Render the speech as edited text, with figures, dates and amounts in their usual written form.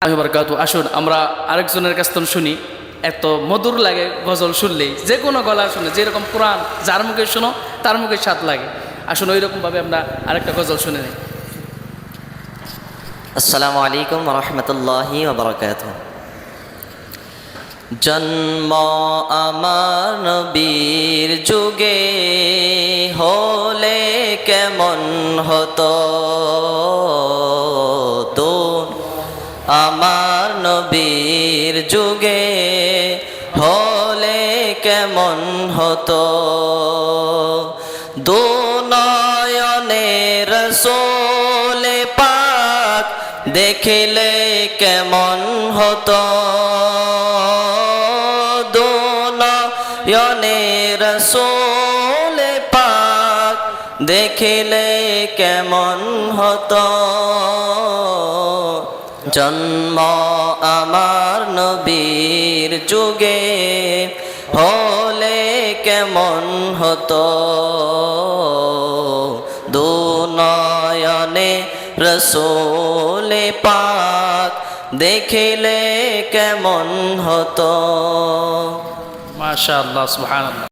আসুন আমরা আরেকজনের কাছ থেকে শুনি। এত মধুর লাগে গজল শুনলেই, যে কোনো গলা শুনে, যেরকম কোরআন যার মুখে শোনো তার মুখে স্বাদ লাগে। আসুন ওই রকমভাবে আমরা আরেকটা গজল শুনে নিই। আসসালামু আলাইকুম ওয়া রাহমাতুল্লাহি ওয়া বারাকাতুহু। জন্ম আমার নবীর যুগে হলে কেমন হতো, আমার নবীর যুগে হলে কেমন হতো, দু নয়নে রাসূল পাক দেখিলে কেমন হতো, দু নয়নে রাসূল পাক দেখিলে কেমন হতো। জন্ম আমার নবীর যুগে হলে কেমন হতো, দু নয়নে রাসূল পাক দেখিলে কেমন হতো। মাশাআল্লাহ, সুবহানাল্লাহ।